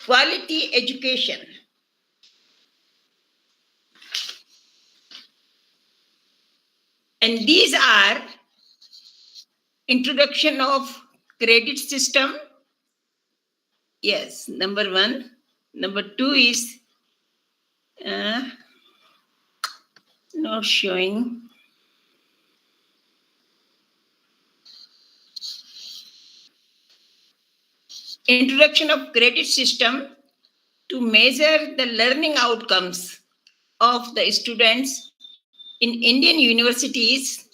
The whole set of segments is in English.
Quality education. And these are introduction of credit system. Yes, number one. Number two is not showing. Introduction of credit system to measure the learning outcomes of the students in Indian universities.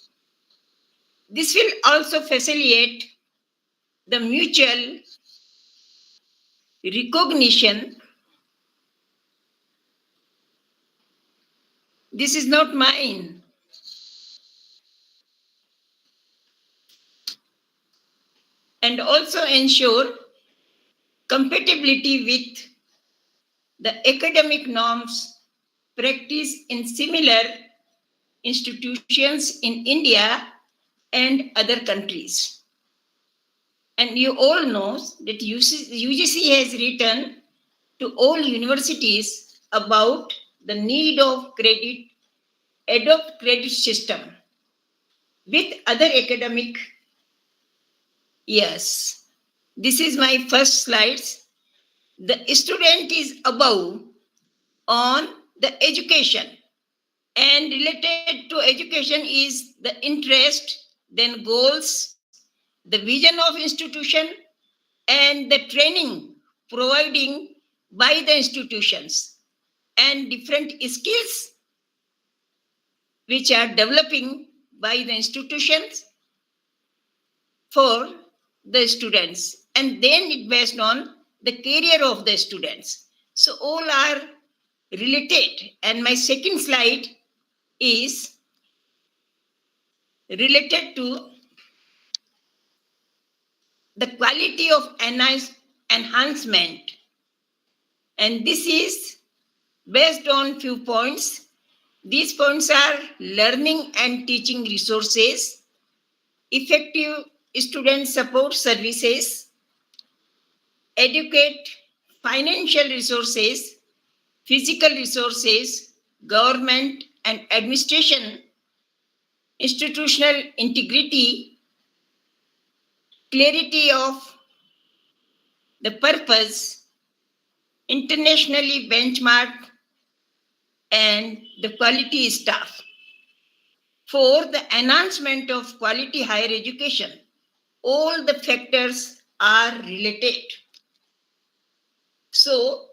This will also facilitate the mutual recognition. This is not mine. And also ensure compatibility with the academic norms practiced in similar institutions in India and other countries. And you all know that UGC has written to all universities about the need of adopt credit system with other academic years. This is my first slides. The student is above on the education, and related to education is the interest, then goals, the vision of institution, and the training providing by the institutions, and different skills which are developing by the institutions for the students, and then it based on the career of the students. So all are related. And my second slide is related to the quality of enhancement. And this is based on few points. These points are learning and teaching resources, effective student support services, educate financial resources, physical resources, government and administration, institutional integrity, clarity of the purpose, internationally benchmarked, and the quality staff. For the enhancement of quality higher education, all the factors are related. So,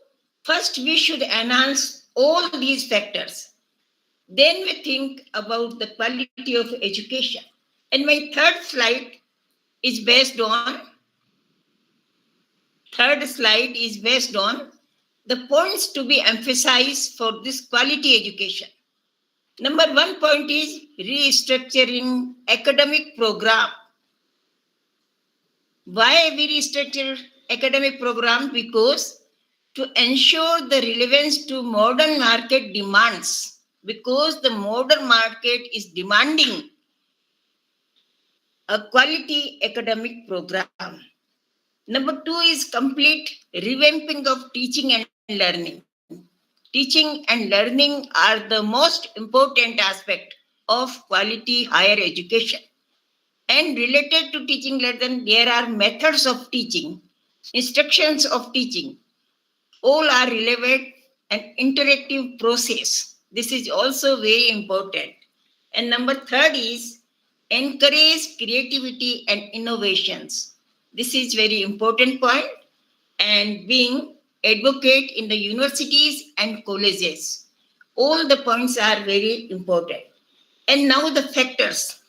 first we should enhance all these factors. Then we think about the quality of education. And my third slide is based on the points to be emphasized for this quality education. Number one point is restructuring academic program. Why we restructure academic program? Because to ensure the relevance to modern market demands, because the modern market is demanding a quality academic program. Number two is complete revamping of teaching and learning. Teaching and learning are the most important aspect of quality higher education. And related to teaching learning, there are methods of teaching, instructions of teaching. All are relevant and interactive process. This is also very important. And number third is encourage creativity and innovations. This is very important point. And being advocate in the universities and colleges. All the points are very important. And now the factors.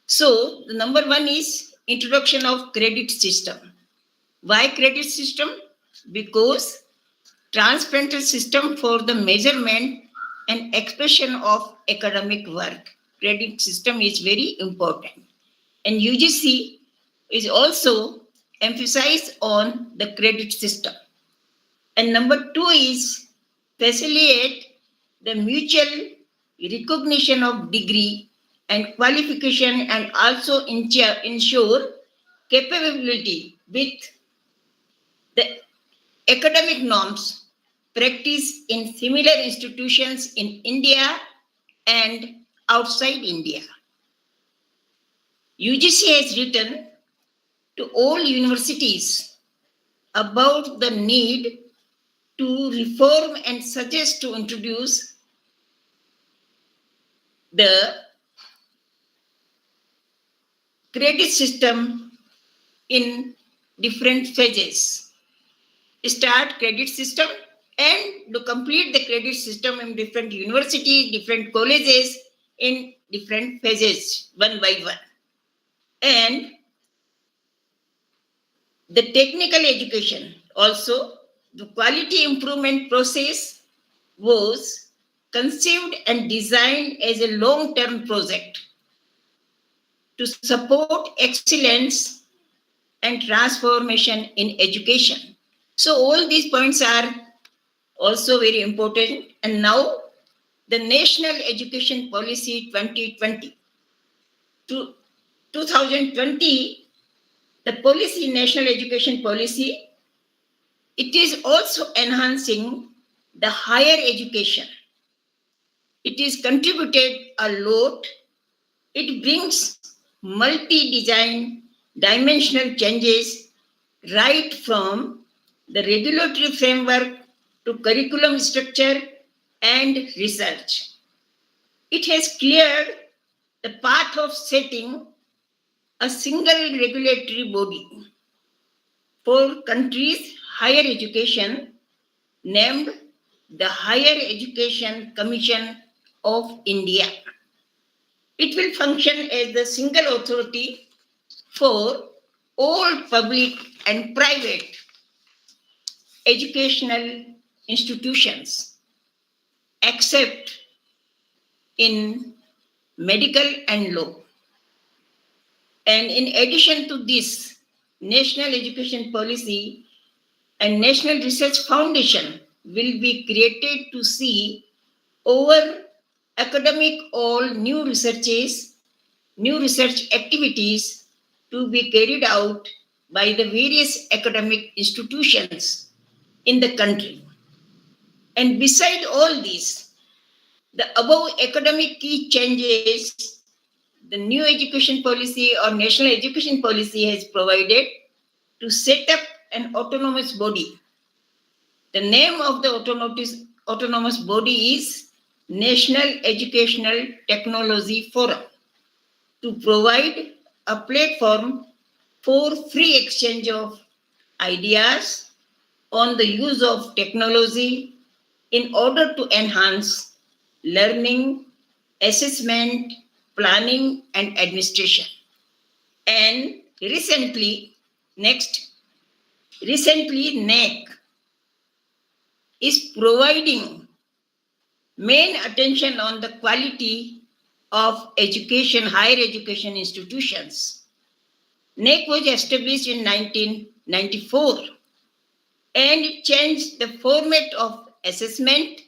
So the number one is introduction of credit system. Why credit system? Because transparency system for the measurement and expression of academic work. Credit system is very important. And UGC is also emphasized on the credit system. And number two is facilitate the mutual recognition of degree and qualification, and also ensure capability with the academic norms practiced in similar institutions in India and outside India. UGC has written to all universities about the need to reform and suggest to introduce the credit system in different phases. Start credit system and to complete the credit system in different universities, different colleges in different phases, one by one. And the technical education also, the quality improvement process was conceived and designed as a long-term project to support excellence and transformation in education. So all these points are also very important. And now the National Education Policy 2020 to 2020, the policy, National Education Policy, it is also enhancing the higher education. It is contributed a lot. It brings multi-design dimensional changes right from the regulatory framework to curriculum structure and research. It has cleared the path of setting a single regulatory body for countries' higher education, named the Higher Education Commission of India. It will function as the single authority for all public and private educational institutions, except in medical and law. And in addition to this, National Education Policy and National Research Foundation will be created to see over academic all new researches, new research activities to be carried out by the various academic institutions in the country. And beside all this, the above academic key changes, the new education policy or national education policy has provided to set up an autonomous body. The name of the autonomous body is National Educational Technology Forum, to provide a platform for free exchange of ideas on the use of technology in order to enhance learning, assessment, planning, and administration. And recently, NEC is providing main attention on the quality of education, higher education institutions. NEC was established in 1994 and it changed the format of assessment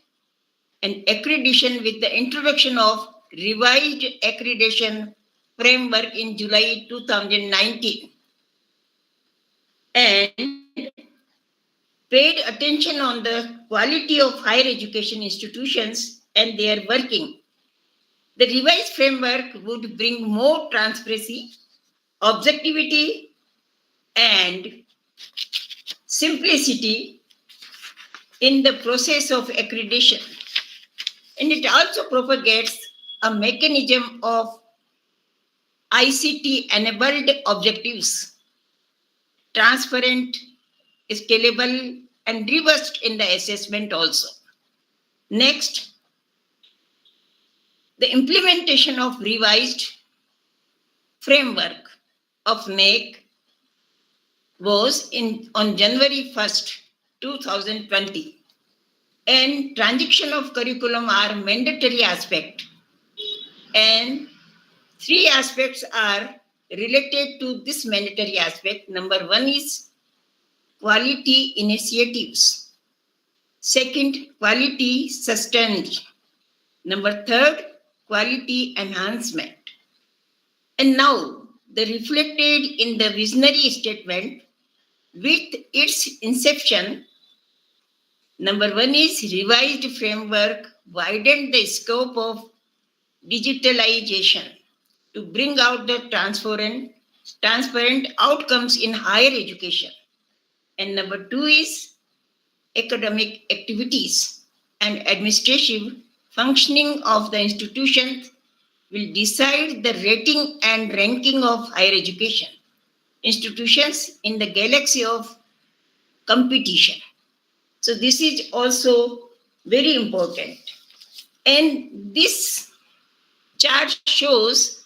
and accreditation with the introduction of revised accreditation framework in July 2019 and paid attention on the quality of higher education institutions and their working. The revised framework would bring more transparency, objectivity, and simplicity in the process of accreditation. And it also propagates a mechanism of ICT-enabled objectives, transparent, scalable, and reversed in the assessment also. Next, the implementation of revised framework of NEC was on January 1st, 2020. And transition of curriculum are mandatory aspect. And 3 aspects are related to this mandatory aspect. Number 1 is quality initiatives. Second, quality sustained. Number third, quality enhancement. And now, the reflected in the visionary statement with its inception. Number one is revised framework widened the scope of digitalization to bring out the transparent outcomes in higher education. And number two is academic activities and administrative functioning of the institutions will decide the rating and ranking of higher education institutions in the galaxy of competition. So this is also very important. And this chart shows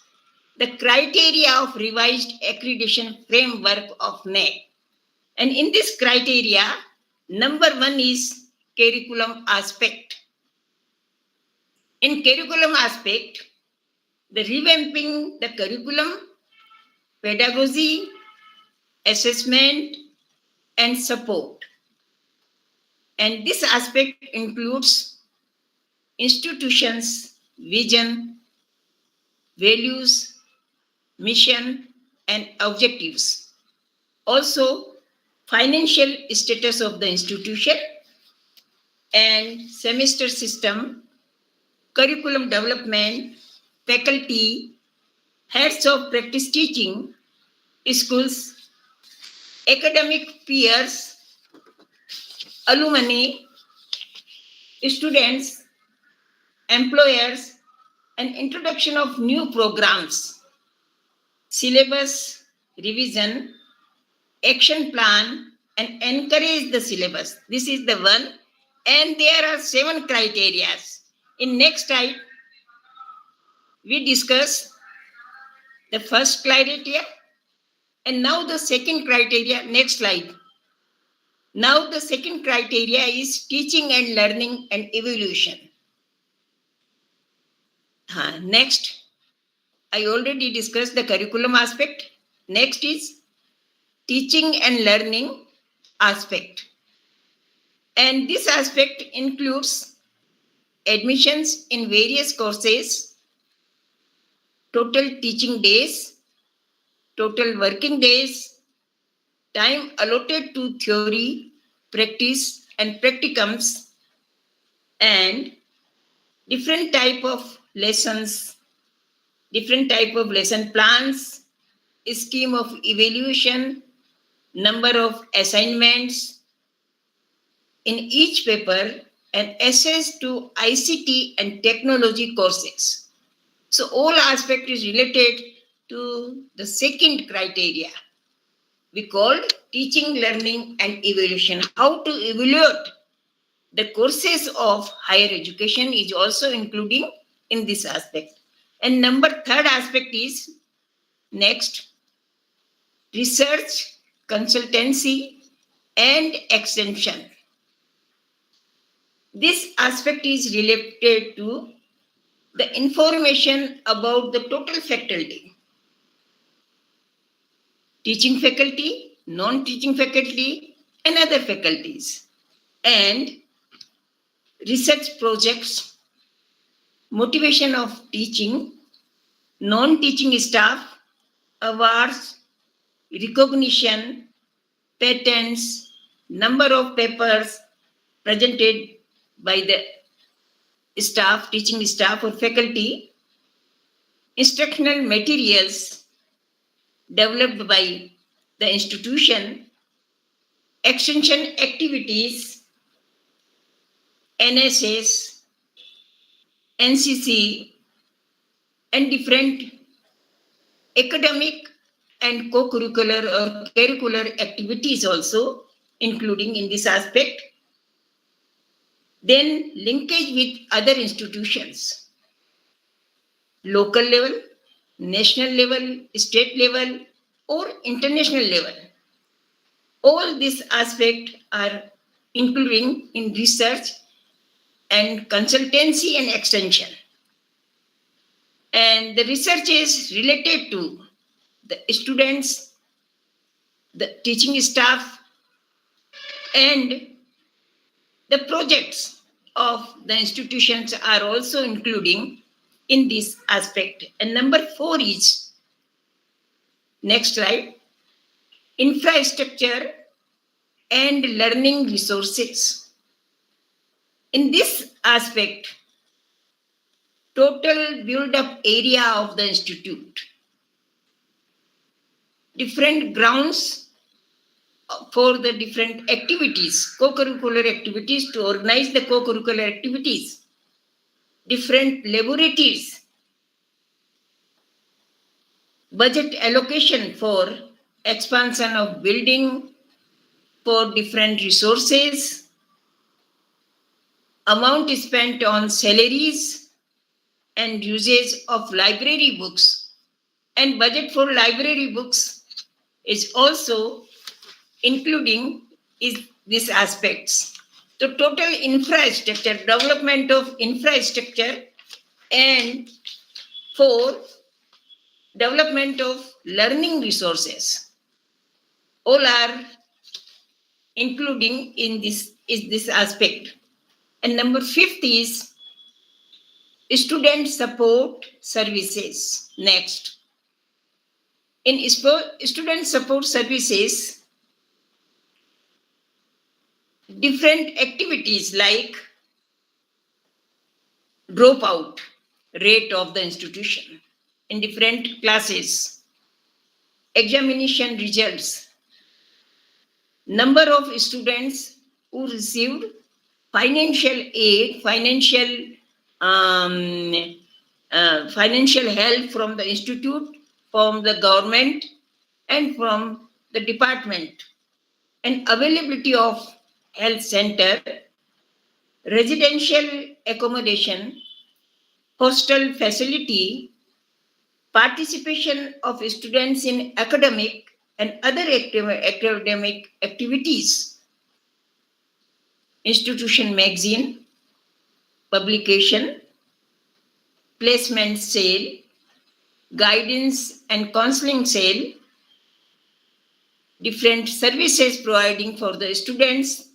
the criteria of revised accreditation framework of NAC. And in this criteria, number one is curriculum aspect. In curriculum aspect, the revamping the curriculum, pedagogy, assessment, and support. And this aspect includes institutions, vision, values, mission, and objectives. Also, financial status of the institution and semester system, curriculum development, faculty, heads of practice teaching, schools, academic peers, alumni, students, employers, and introduction of new programs, syllabus revision, action plan, and encourage the syllabus. This is the one. And there are 7 criteria. In next slide, we discuss the first criteria and now the second criteria. Next slide. Now the second criteria is teaching and learning and evolution. Next, I already discussed the curriculum aspect. Next is teaching and learning aspect. And this aspect includes admissions in various courses, total teaching days, total working days, time allotted to theory, practice, and practicums, and different type of lessons, different type of lesson plans, scheme of evaluation, number of assignments in each paper, and access to ICT and technology courses. So all aspect is related to the second criteria we called teaching, learning, and evaluation. How to evaluate the courses of higher education is also including in this aspect. And number third aspect is next, research, consultancy, and extension. This aspect is related to the information about the total faculty, teaching faculty, non-teaching faculty, and other faculties, and research projects, motivation of teaching, non-teaching staff, awards, recognition, patents, number of papers presented by the staff, teaching staff or faculty, instructional materials developed by the institution, extension activities, NSS, NCC, and different academic and co-curricular or curricular activities also, including in this aspect. Then linkage with other institutions, local level, national level, state level, or international level. All these aspects are including in research and consultancy and extension. And the research is related to the students, the teaching staff, and the projects of the institutions are also including in this aspect. And number 4 is, next slide, infrastructure and learning resources. In this aspect, total build up area of the institute, different grounds for the different activities, co-curricular activities, to organize the co-curricular activities, different laboratories, budget allocation for expansion of building, for different resources, amount spent on salaries and usage of library books, and budget for library books is also including is these aspects. So total infrastructure, development of infrastructure, and 4, development of learning resources, all are including in this aspect. And number 5 is student support services. Next, in student support services, different activities like dropout rate of the institution in different classes, examination results, number of students who received financial aid, financial help from the institute, from the government, and from the department, and availability of health center, residential accommodation, hostel facility, participation of students in academic and other academic activities, institution magazine, publication, placement sale, guidance and counseling sale, different services providing for the students,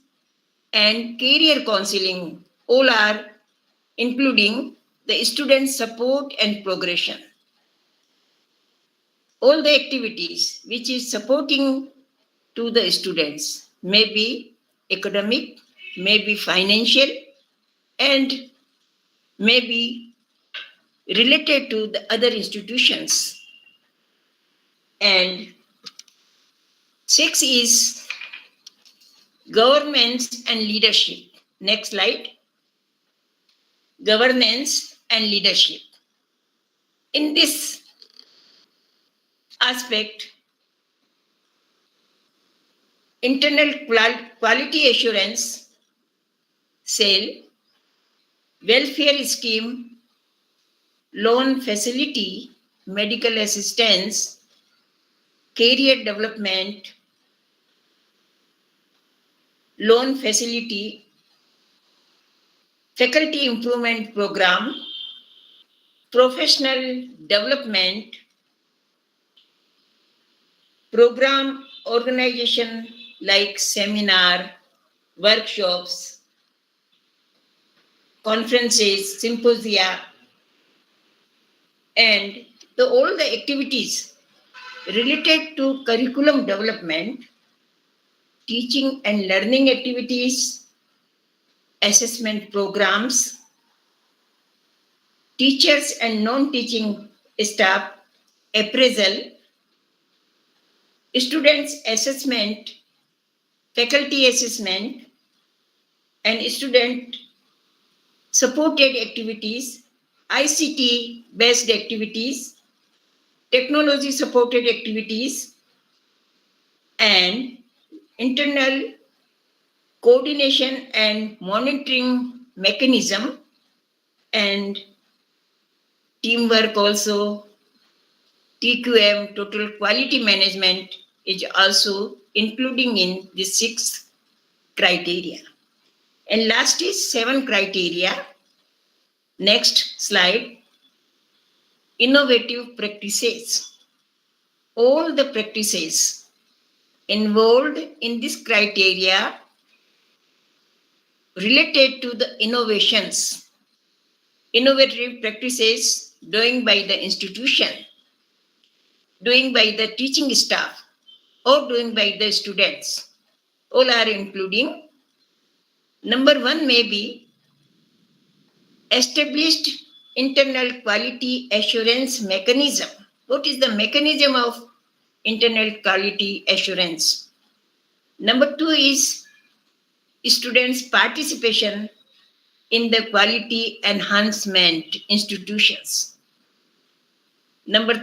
and career counseling, all are including the student support and progression. All the activities which is supporting to the students may be academic, may be financial, and may be related to the other institutions. And 6 is governance and leadership. Next slide. Governance and leadership. In this aspect, internal quality assurance cell, welfare scheme, loan facility, medical assistance, career development, loan facility, faculty improvement program, professional development, program organization like seminar, workshops, conferences, symposia, and all the activities related to curriculum development, teaching and learning activities, assessment programs, teachers and non-teaching staff appraisal, students assessment, faculty assessment, and student supported activities, ICT based activities, technology supported activities, and internal coordination and monitoring mechanism, and teamwork also, TQM, total quality management, is also including in the 6 criteria. And last is 7 criteria. Next slide. Innovative practices. All the practices involved in this criteria related to the innovative practices doing by the institution, doing by the teaching staff, or doing by the students. All are including. Number one may be established internal quality assurance mechanism. What is the mechanism of internal quality assurance? Number two is students' participation in the quality enhancement institutions. Number